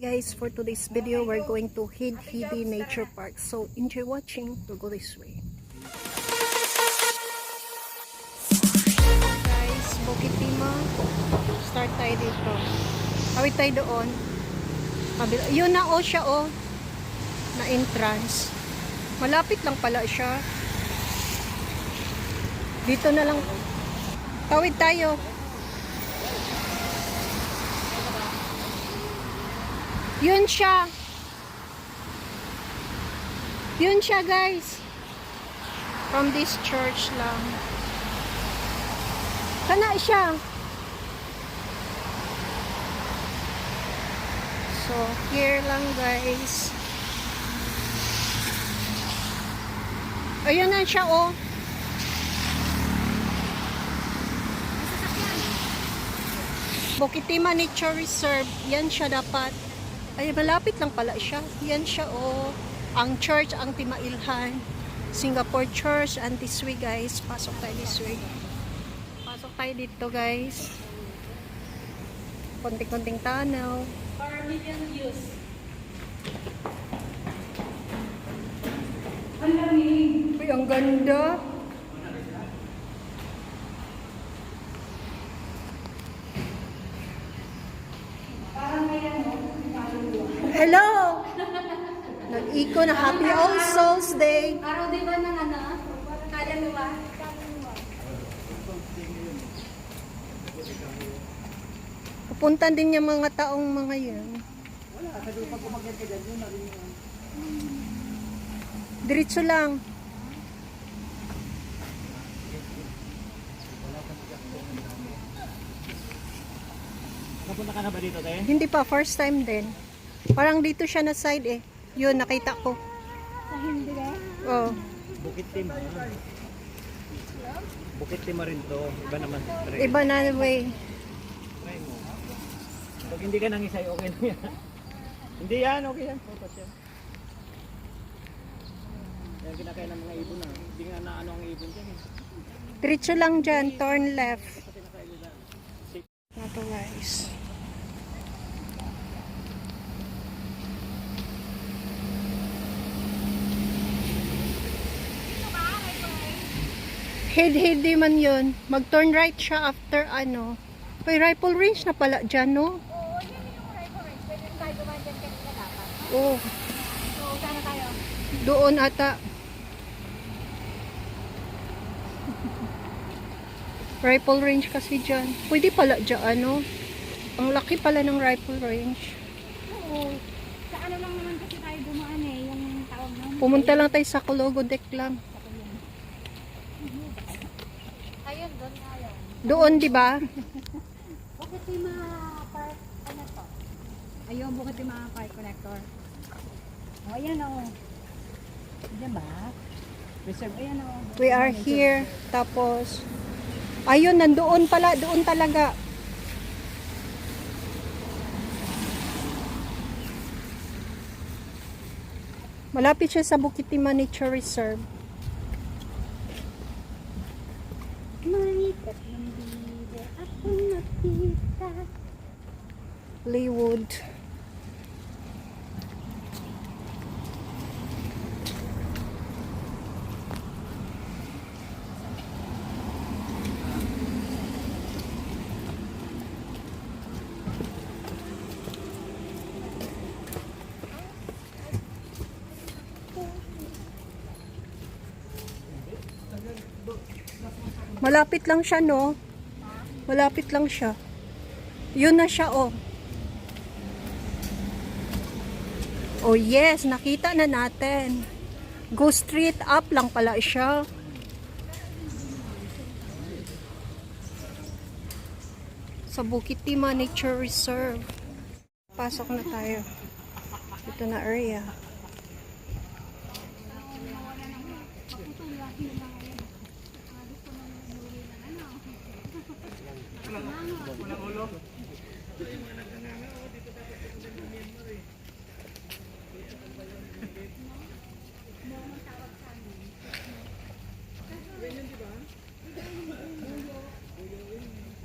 Guys, for today's video, we're going to Hidhidi Nature Park. So, enjoy watching. We'll go this way. Guys, Bukit Timah. Start tayo dito. Awit tayo doon. Yun na siya na entrance. Malapit lang pala siya. Dito na lang. Tawid tayo. Yun siya. Yun siya, guys. From this church lang. Kana siya. So, here lang, guys. Ayun na siya, Bukit Timah Nature Reserve. Yan siya dapat. Ay, malapit lang pala siya. Yan siya, ang church, ang Timailhan. Singapore Church, and this way, guys. Pasok tayo this way. Pasok tayo dito, guys. Konting-konting tunnel. For million views. Ang lamig. Uy, ang ganda. Hello! Nag-iko na Happy All Souls Day. Araw di ba ng kaluluwa? Pupuntan din yung mga taong mga yan. Diretso lang. Napunta ka na ba dito, Te? Hindi pa, first time din. Parang dito siya na side Yun, nakita ko. Sa hindi ba? Oh. Bukit Timah. Bukit Timah rin to. Iba naman. Iba na way. Try mo. Pag hindi ka nangisay, okay na yan. Hindi yan, okay yan. Focus yan. Yan kinakain ng mga ibon na. Hindi nga na ano ang ibon dyan Diretso lang dyan, turn left. Ito, guys. Hidhidi man yun. Mag-turn right siya after May rifle range na pala dyan, no? Oo, yun yung rifle range. Pwede tayo dumaan dyan kanina dapat. Oh, So, saan na tayo? doon ata. Rifle range kasi dyan. Pwede pala dyan, no? Ang laki pala ng rifle range. Oo. Sa ano lang naman kasi tayo dumaan yung tawag nun. Pumunta lang tayo sa Cologo Deck lang. Ayun, doon tayo. Doon, di ba? Bukit Timah Park, ano to? Ayun, Bukit Timah Park Connector. O, ayan Diyan ba? Reserve, ayan We are here. Tapos, ayun, nandoon pala. Doon talaga. Malapit siya sa Bukit Timah Nature Reserve. Maikat ng bida ako nakita. Playwood. Malapit lang siya, no? Malapit lang siya. Yun na siya, Oh yes, nakita na natin. Go straight up lang pala siya. Sa Bukit Timah Nature Reserve. Pasok na tayo. Ito na area.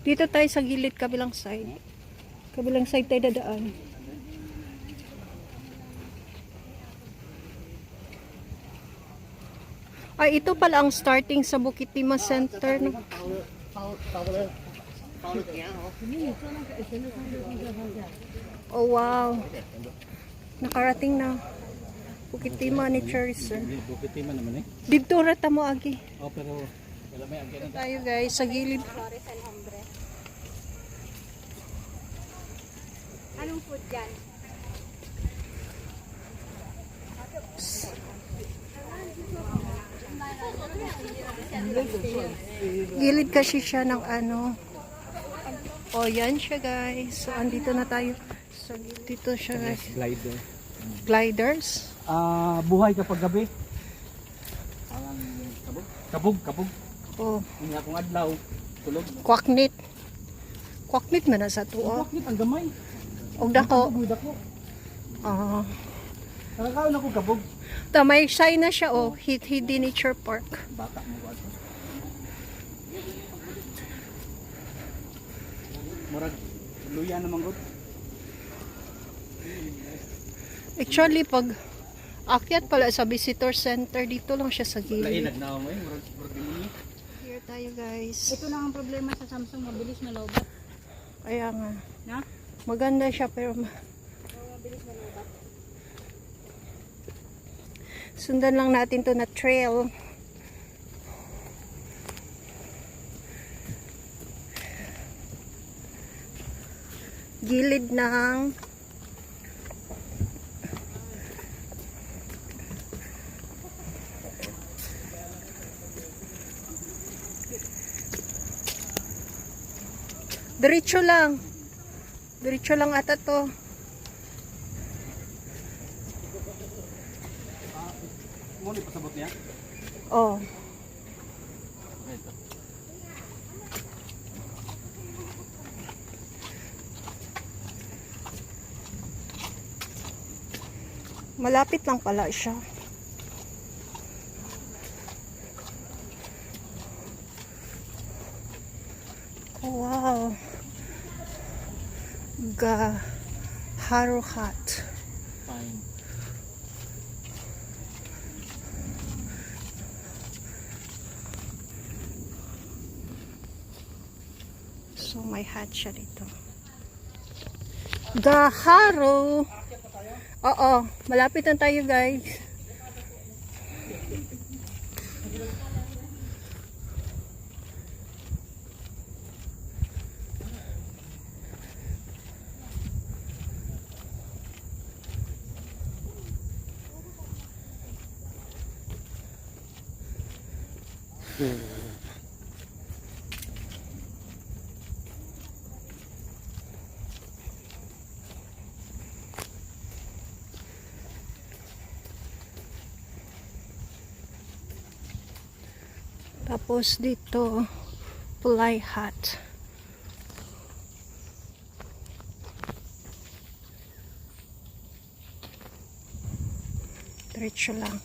Dito tayo sa gilid, kabilang side. Kabilang side tayo dadaan. Ay, ito pala ang starting sa Bukit Timah Center. No? Oh, wow. Nakarating na. Bukit Timah ni Church. Bukit Timah naman eh. Dito rata mo, Agi. Oh, pero wala may agyan. Tayo guys, sa gilid. Anong food dyan? Gilid kasi siya ng ano. Oh, yan siya guys. So, andito na tayo. So, dito siya guys. Glider. Gliders. Buhay kapag gabi. Parang kabog. Oh, Hindi akong adlaw. Tulog. kwaknit. Kwaknit man na sa tuwa. Bakit ang gamay? Og dako. Kabog ako. Ah. Nakakaon ako kabog. Ta may sign na siya oh, Hidi Nature Park. Bata mo ba? Murag luya naman gud. Actually, pag akyat pala sa visitor center, dito lang siya sa Lain gilid. nagnaw mo eh, murag dinhi. Here tayo guys. Ito lang ang problema sa Samsung, mabilis na lobat. Kaya nga. Na? Maganda siya pero Mabilis na lobat. sundan lang natin to na trail. Gilid ng diretso lang. Diretso lang ata to. Mo ni pasabot niya. Oh. Ito. Malapit lang pala siya. Oh, wow. Haruhat. Fine. So may hat siya dito. Gaharo. Oo, malapit na tayo guys. Tapos dito, fly hat. Diretso lang.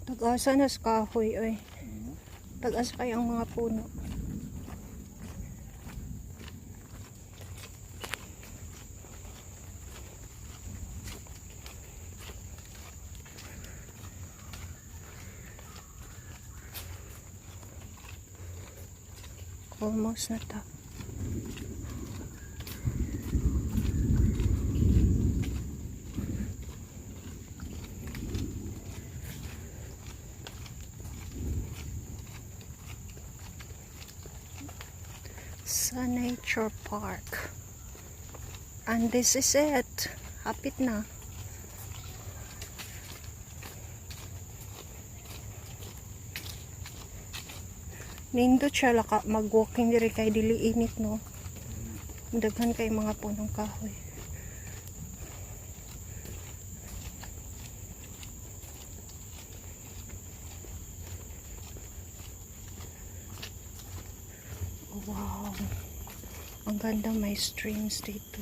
Tag-asa na sa kahoy, oy. Tag-asa kaya ang mga puno. Almost na ta. Sa Nature Park. And this is it. Hapit na. Nindot siya laka mag-walking diri kay dili init no. Daghan kay mga punong kahoy. Wow. Ang ganda, may streams dito.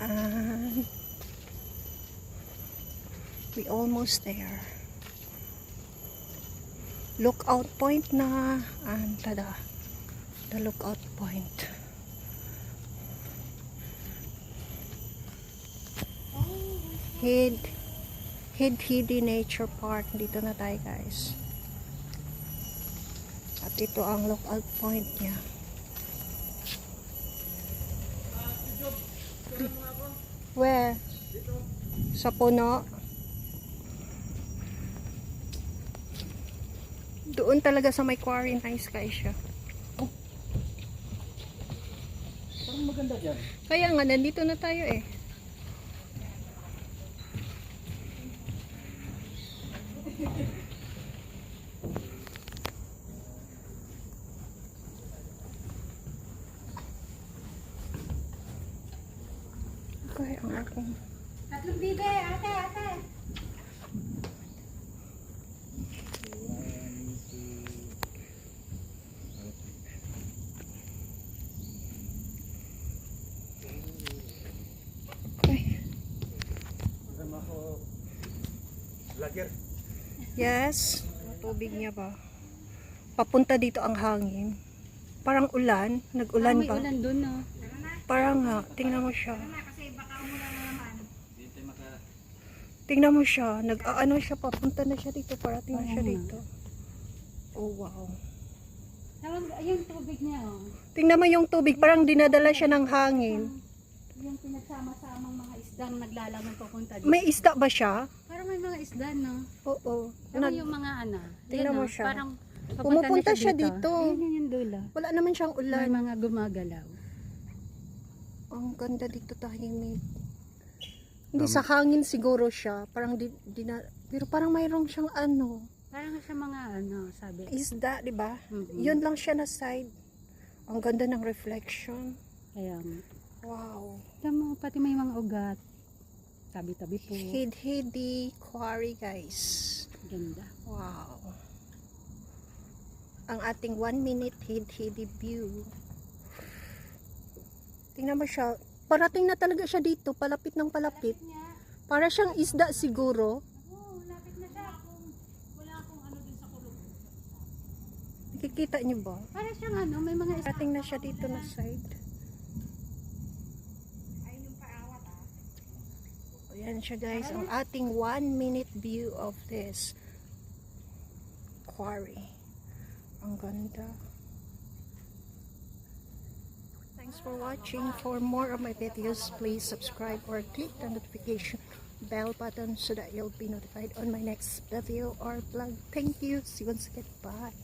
And we almost there. Lookout point na. And tada, the lookout point. Hidhidi Nature Park. Dito na tayo, guys. At ito ang lookout point niya. Where? Sa puno. Doon talaga sa may quarry, nice guys siya. Parang maganda dyan. Kaya nga, nandito na tayo eh. Okay, ang akong... Tatlong bibe, ate, ate. Okay. Kasama ko vlogger. Yes. Tubig niya ba? Papunta dito ang hangin. Parang ulan. Nag-ulan May ba? ulan dun, no? Parang nga. Tingnan mo siya. Kasi baka umulan na naman. Tingnan mo siya. Nag-ano siya. Papunta na siya dito. Parating na siya Oo nga. dito. Oh, wow. Yung tubig niya, oh. Tingnan mo yung tubig. Parang dinadala siya ng hangin. Yung pinagsama-samang mga isdang naglalangon papunta dito. May isda ba siya? Parang may mga isda, no? Oo. Pero yung mga ano. Tingnan yan, mo no? siya. Parang papunta Pumupunta na siya dito. Ayun yung dula. Wala naman siyang May ulan. mga gumagalaw. Ang ganda dito, tahimik. Hindi sa hangin siguro siya. Parang pero parang mayroong siyang ano, Parang siya mga ano, sabi. isda, di ba? Mhm. Yun lang siya na side. Ang ganda ng reflection. Kaya nga. Wow. Tama, pati may mga ugat. Tabi-tabi po. Hidhidi Quarry, guys. Ganda. Wow. Ang ating 1 minute Hidhidi view. Tingnan mo siya. Parating na talaga siya dito. Palapit ng palapit. Para siyang isda siguro. Lapit na siya. Wala akong ano din sa kulog. Nakikita niyo ba? Para siyang ano, may mga isda. Parating na siya dito na side. Ayan siya, guys. Ang ating 1 minute view of this quarry. Ang ganda. Thanks for watching. For more of my videos, please subscribe or click the notification bell button so that you'll be notified on my next video or vlog. Thank you. See you once again. Bye.